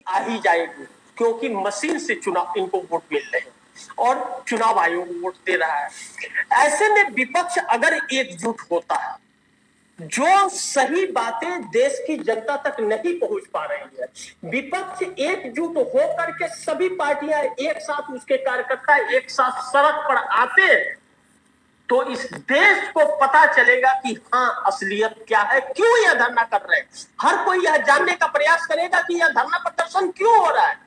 आ ही जाएगी, क्योंकि मशीन से चुनाव इनको वोट मिल रहे हैं और चुनाव आयोग वोट दे रहा है। ऐसे में विपक्ष अगर एकजुट होता है, जो सही बातें देश की जनता तक नहीं पहुंच पा रही है, विपक्ष एकजुट होकर के सभी पार्टियां एक साथ, उसके कार्यकर्ता एक साथ सड़क पर आते, तो इस देश को पता चलेगा कि हाँ असलियत क्या है, क्यों यह धरना कर रहे हैं। हर कोई यह जानने का प्रयास करेगा कि यह धरना प्रदर्शन क्यों हो रहा है।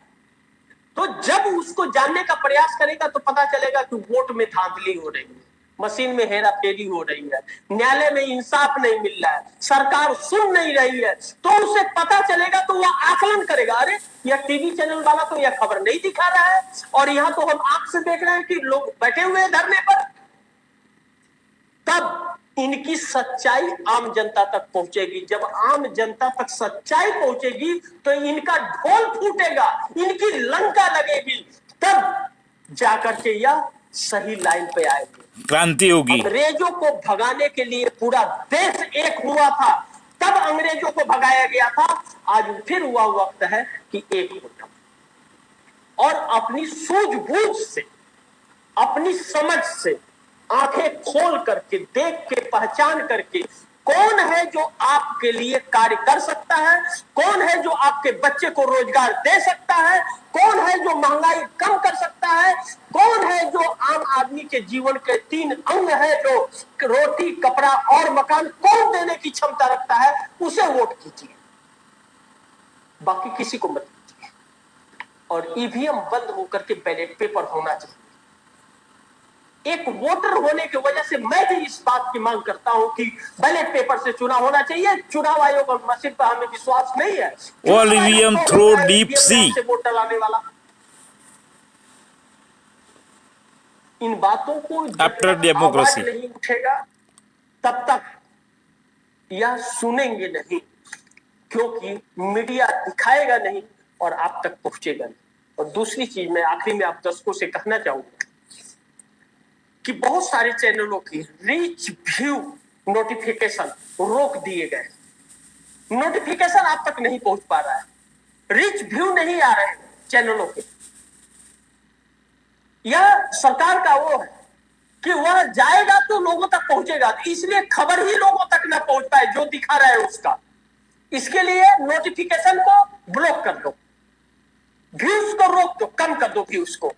तो जब उसको जानने का प्रयास करेगा तो पता चलेगा कि वोट में धांधली हो रही है, मशीन में हेरा फेरी हो रही है, न्यायालय में इंसाफ नहीं मिल रहा है, सरकार सुन नहीं रही है। तो उसे पता चलेगा तो वह आकलन करेगा, अरे यह टीवी चैनल वाला तो यह खबर नहीं दिखा रहा है और यहाँ तो हम आंख से देख रहे हैं कि लोग बैठे हुए हैं धरने पर। तब इनकी सच्चाई आम जनता तक पहुंचेगी। जब आम जनता तक सच्चाई पहुंचेगी तो इनका ढोल फूटेगा, इनकी लंका लगेगी, तब जाकर के यह सही लाइन पे आएगी, क्रांति होगी। अंग्रेजों को भगाने के लिए पूरा देश एक हुआ था, तब अंग्रेजों को भगाया गया था। आज फिर हुआ वक्त है कि एक हो जाओ और अपनी सूझबूझ से, अपनी समझ से आंखें खोल करके, देख के, पहचान करके, कौन है जो आपके लिए कार्य कर सकता है, कौन है जो आपके बच्चे को रोजगार दे सकता है, कौन है जो महंगाई कम कर सकता है, कौन है जो आम आदमी के जीवन के 3 अंग है, जो रोटी, कपड़ा और मकान कौन देने की क्षमता रखता है, उसे वोट कीजिए, बाकी किसी को मत कीजिए। और ईवीएम बंद होकर के बैलेट पेपर होना चाहिए। एक वोटर होने की वजह से मैं भी इस बात की मांग करता हूं कि बैलेट पेपर से चुनाव होना चाहिए। चुनाव आयोग और मशीन पर हमें विश्वास नहीं है। All EVM through deep sea से वोट डलाने वाला। इन बातों को आफ्टर डेमोक्रेसी नहीं उठेगा तब तक यह सुनेंगे नहीं, क्योंकि मीडिया दिखाएगा नहीं और आप तक पहुंचेगा नहीं। और दूसरी चीज मैं आखिरी में आप दर्शकों से कहना चाहूंगा कि बहुत सारे चैनलों की रीच व्यू नोटिफिकेशन रोक दिए गए। नोटिफिकेशन आप तक नहीं पहुंच पा रहा है, रीच व्यू नहीं आ रहे चैनलों के। यह सरकार का वो है कि वह जाएगा तो लोगों तक पहुंचेगा, इसलिए खबर ही लोगों तक ना पहुंच पाए जो दिखा रहा है उसका। इसके लिए नोटिफिकेशन को ब्लॉक कर दो, व्यूज को रोक दो, कम कर दो व्यूज को।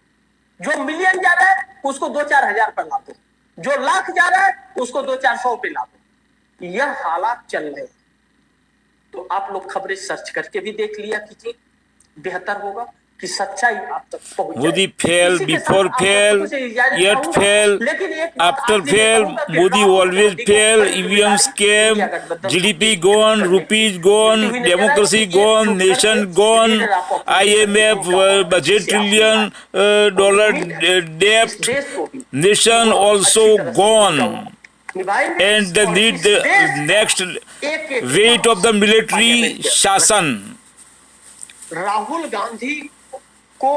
जो मिलियन जा रहा है उसको 2-4 हजार पर ला दो, जो लाख जा रहा है उसको 200-400 पे ला दो। यह हालात चल रहे हैं। तो आप लोग खबरें सर्च करके भी देख लिया कीजिए, बेहतर होगा कि सच्चाई आप तक पहुंच जाए। Modi fail before fail yet fail after fail, Modi always fail, EVM scam, GDP gone, rupees gone, democracy gone, nation gone, IMF budget trillion dollar डेब्ट, nation also gone, and the need the next weight of the military शासन। राहुल गांधी को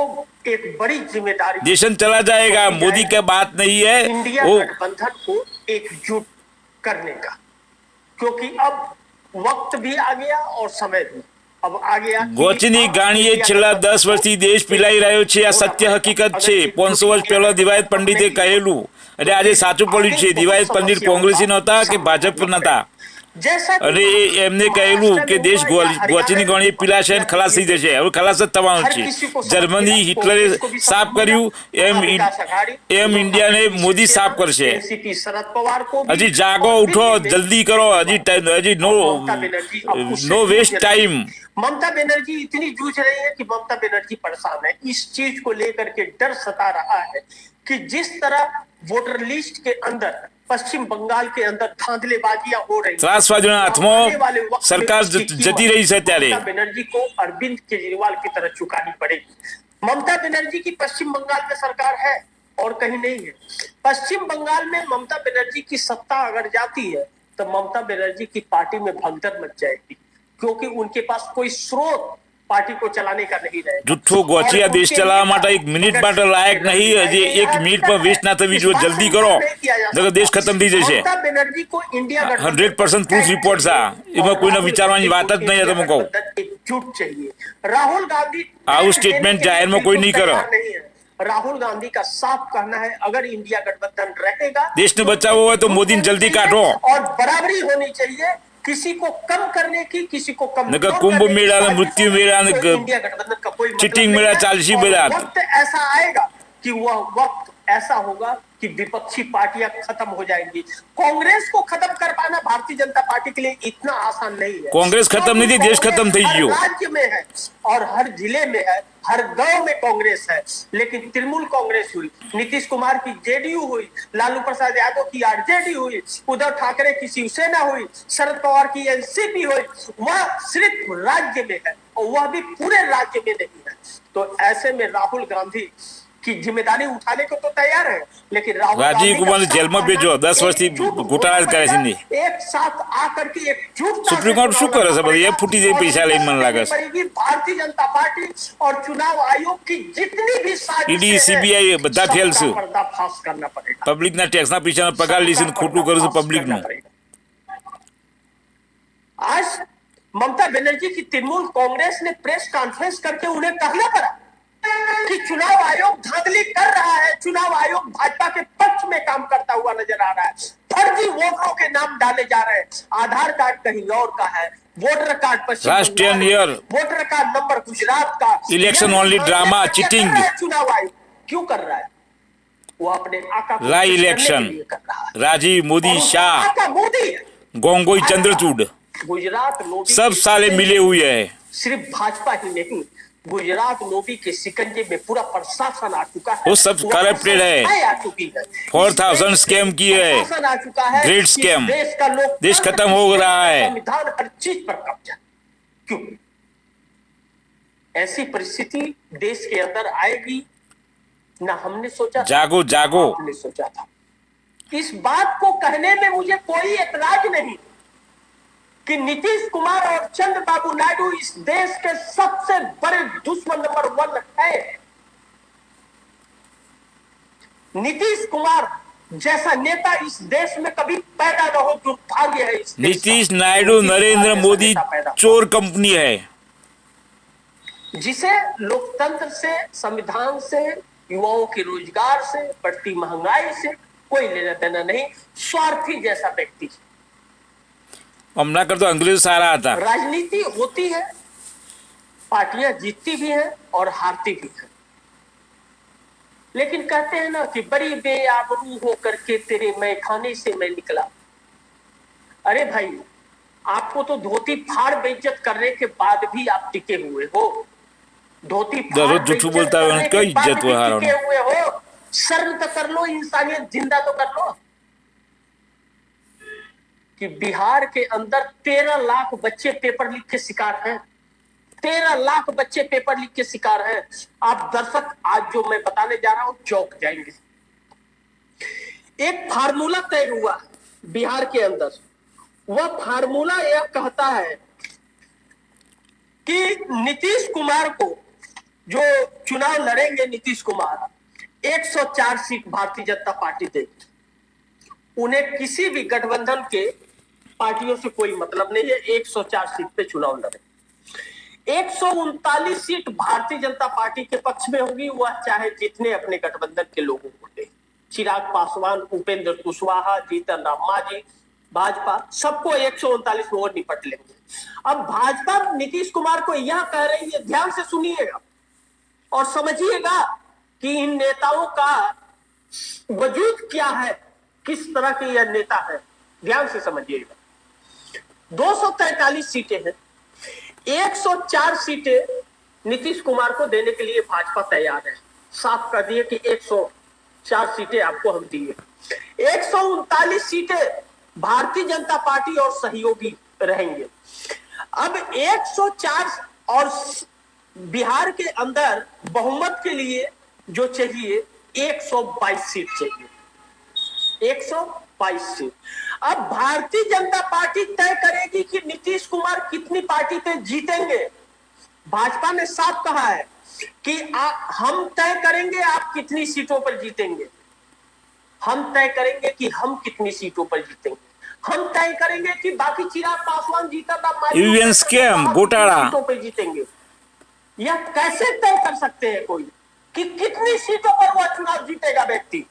एक बड़ी जिम्मेदारी, देशन चला जाएगा, मोदी का बात नहीं है इंडिया वो गठबंधन को एकजुट करने का, क्योंकि अब वक्त भी आ गया और समय भी अब आ गया। ગોચની ગાણીએ છેલ્લા 10 વર્ષથી દેશ પીલાઈ રહ્યો છે, આ સત્ય હકીકત છે। 500 વર્ષ પહેલા દિવાયત પંડિતે કહેલું અને આજે સાચું પડ્યું છે। દિવાયત પંડિત કોંગ્રેસી નહોતા કે ભાજપ નહોતા, અને એમને કહેલું કે દેશ ગોચની ગાણીએ પીલાશે અને ખલાસ થઈ જશે। હવે ખલાસ જ થવાનું છે। જર્મની હિટલરે સાફ કર્યું એમ ઇન્ડિયાને મોદી સાફ કરશે। હજી જાગો, ઉઠો, જલ્દી કરો, હજી નો વેસ્ટ टाइम। ममता बनर्जी इतनी जूझ रही है कि ममता बनर्जी परेशान है। इस चीज को लेकर के डर सता रहा है कि जिस तरह वोटर लिस्ट के अंदर पश्चिम बंगाल के अंदर धांधलेबाजियां हो रही, ત્રાસવાદીઓના હાથમાં સરકાર જતી રહી છે, ત્યારે ममता बनर्जी को अरविंद केजरीवाल की तरह चुकानी पड़ेगी। ममता बनर्जी की पश्चिम बंगाल में सरकार है और कहीं नहीं है। पश्चिम बंगाल में ममता बनर्जी की सत्ता अगर जाती है तो ममता बनर्जी की पार्टी में भगदड़ मच जाएगी, क्योंकि उनके पास कोई स्रोत पार्टी को चलाने का नहीं रहेगा। જુઠ્ઠો ગોચિયા દેશ ચલાવવા માટે 1 મિનિટ માટે લાયક નહીં। હજી 1 મિનિટ પર વેસ્ટ ના થવી જોઈએ, જલ્દી કરો નકર દેશ ખતમ થઈ જશે। ममता बनर्जी को इंडिया 100% પ્રૂફ રિપોર્ટ છે, એમાં કોઈને વિચારવાની વાત જ નહીં। તમે કહો एकजुट चाहिए। राहुल गांधी आउट स्टेटमेंट जाहिर में कोई नहीं करा। नहीं है। राहुल गांधी का साफ कहना है, अगर इंडिया गठबंधन रहेगा, देश ने बचा हुआ है तो मोदी ने जल्दी काटो और बराबरी होनी चाहिए, किसी को कम करने की, किसी को कम नगर कुंभ मेला ने मृत्यु मेला ने इंडिया गठबंधन का कोई चिटिंग मेला चालसी मेला वक्त ऐसा आएगा कि वह वक्त ऐसा होगा कि विपक्षी पार्टियां खत्म हो जाएंगी। कांग्रेस को खत्म कर पाना भारतीय जनता पार्टी के लिए इतना आसान नहीं है। कांग्रेस खत्म नहीं थी, देश खत्म थी। हर राज्य में है और हर जिले में है, हर गांव में कांग्रेस है, लेकिन तृणमूल कांग्रेस हुई, नीतीश कुमार की जेडीयू हुई, लालू प्रसाद यादव की आरजेडी हुई, उद्धव ठाकरे की शिवसेना हुई, शरद पवार की एनसीपी हुई, वह सिर्फ राज्य में है और वह भी पूरे राज्य में नहीं है। तो ऐसे में राहुल गांधी की जिम्मेदारी उठाने को तो तैयार है, लेकिन राजीव कुमार ने जेल में भेजो 10 वर्ष घोटाला करे छे। एक साथ आकर के एकजुटता सुप्रीम कोर्ट शू करे छे? ये फूटी जे पैसा ले मन लागे पड़ेगी। भारतीय जनता पार्टी और चुनाव आयोग की जितनी भी ईडी सीबीआई બધા फेल છે। पर्दाफाश करना पड़ेगा। पब्लिक ना टैक्स ना पीछे पगार लीसी खोटू करू पब्लिक नु। आज ममता बनर्जी की तृणमूल कांग्रेस ने प्रेस कॉन्फ्रेंस करके उन्हें कहना पड़ा कि चुनाव आयोग धांधली कर रहा है, चुनाव आयोग भाजपा के पक्ष में काम करता हुआ नजर आ रहा है, फर्जी वोटरों के नाम डाले जा रहे हैं, आधार कार्ड कहीं और का है, voter card voter card number Gujarat का, इलेक्शन ओनली ड्रामा चीटिंग। चुनाव आयोग क्यों कर रहा है? वो अपने आका को राय इलेक्शन राजीव मोदी शाह आका मोदी गोंगोई चंद्रचूड़ गुजरात मोदी सब साले मिले हुए हैं। सिर्फ भाजपा ही नहीं, गुजरात लोबी के शिकंजे में पूरा प्रशासन आ चुका है, वो सब करप्टेड है, आ चुकी है, 4000 स्कैम की है, आ चुका है, ग्रेट स्कैम, देश का लोग देश खत्म हो रहा है, संविधान हर चीज पर कब्जा। क्यों ऐसी परिस्थिति देश के अंदर आएगी ना हमने सोचा, जागो जागो हमने सोचा था। इस बात को कहने में मुझे कोई एतराज नहीं कि नीतीश कुमार और चंद्रबाबू नायडू इस देश के सबसे बड़े दुश्मन नंबर 1 है। नीतीश कुमार जैसा नेता इस देश में कभी पैदा न हो, दुर्भाग्य है इस देश नीतीश नायडू नरेंद्र मोदी चोर कंपनी है, जिसे लोकतंत्र से, संविधान से, युवाओं के रोजगार से, बढ़ती महंगाई से कोई लेना देना नहीं, स्वार्थी जैसा व्यक्ति। हमला कर तो अंग्रेज सारा आता। राजनीति होती है, पार्टियां जीतती भी हैं और हारती भी हैं, लेकिन कहते हैं ना कि बड़ी बेआबरू हो करके तेरे मैखाने से मैं निकला। अरे भाई, आपको तो धोती फाड़ बेइज्जत करने के बाद भी आप टिके हुए हो, धोती फाड़ झूठ बोलता है उनका इज्जत टिके हुए हो। शर्म तो कर लो, इंसानियत जिंदा तो कर लो कि बिहार के अंदर 13 लाख बच्चे पेपर लीक के शिकार हैं, 13 लाख बच्चे पेपर लीक के शिकार हैं। आप दर्शक, आज जो मैं बताने जा रहा हूं चौंक जाएंगे। एक फार्मूला तय हुआ बिहार के अंदर, वह फार्मूला यह कहता है कि नीतीश कुमार को, जो चुनाव लड़ेंगे नीतीश कुमार, 104 सीट भारतीय जनता पार्टी देगी। उन्हें किसी भी गठबंधन के पार्टियों से कोई मतलब नहीं है, 104 सीट पे चुनाव लड़े। 139 सीट भारतीय जनता पार्टी के पक्ष में होगी, वह चाहे जितने अपने गठबंधन के लोगों को दे। चिराग पासवान, उपेंद्र कुशवाहा, जीतन राम मांझी, भाजपा सबको 139 में वो निपट लेंगे। अब भाजपा नीतीश कुमार को यह कह रही है, ध्यान से सुनिएगा और समझिएगा कि इन नेताओं का वजूद क्या है, किस तरह के यह नेता है। ध्यान से समझिएगा। 243 सीटें हैं, 104 सीटें नीतीश कुमार को देने के लिए भाजपा तैयार है। साफ कर दिए कि 104 सीटें आपको हम दिए, 139 सीटें भारतीय जनता पार्टी और सहयोगी रहेंगे। अब 104 और बिहार के अंदर बहुमत के लिए जो चाहिए 122 सीट चाहिए, 122 सीट। अब भारतीय जनता पार्टी तय करेगी कि नीतीश कुमार कितनी पार्टी पे जीतेंगे। भाजपा ने साफ कहा है कि हम तय करेंगे आप कितनी सीटों पर जीतेंगे, हम तय करेंगे कि हम कितनी सीटों पर जीतेंगे। हम तय करेंगे कि बाकी चिराग पासवान जीता था, ईवीएम स्कैम, घोटाला। सीटों पे जीतेंगे। यह कैसे तय कर सकते हैं कोई कि कितनी सीटों पर वह चुनाव जीतेगा व्यक्ति?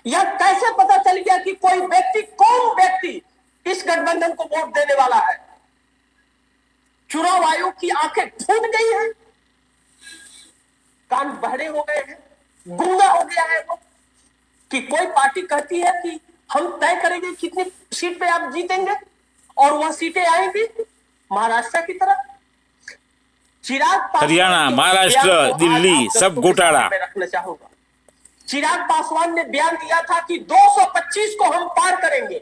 यह कैसे पता चल गया कि कोई व्यक्ति, कौन व्यक्ति इस गठबंधन को वोट देने वाला है? चुनाव आयोग की आंखें फूट गई हैं, कान बहरे हो गए हैं, गूंगा हो गया है वो, कि कोई पार्टी कहती है कि हम तय करेंगे कितनी सीट पे आप जीतेंगे और वह सीटें आएंगी महाराष्ट्र की तरह। चिराग पासवान हरियाणा, के महाराष्ट्र, बयान को दिल्ली, आज आप सब दर्शकों के घोटाला। सामने रखना चाहूंगा। चिराग पासवान ने बयान दिया था कि 225 को हम पार करेंगे।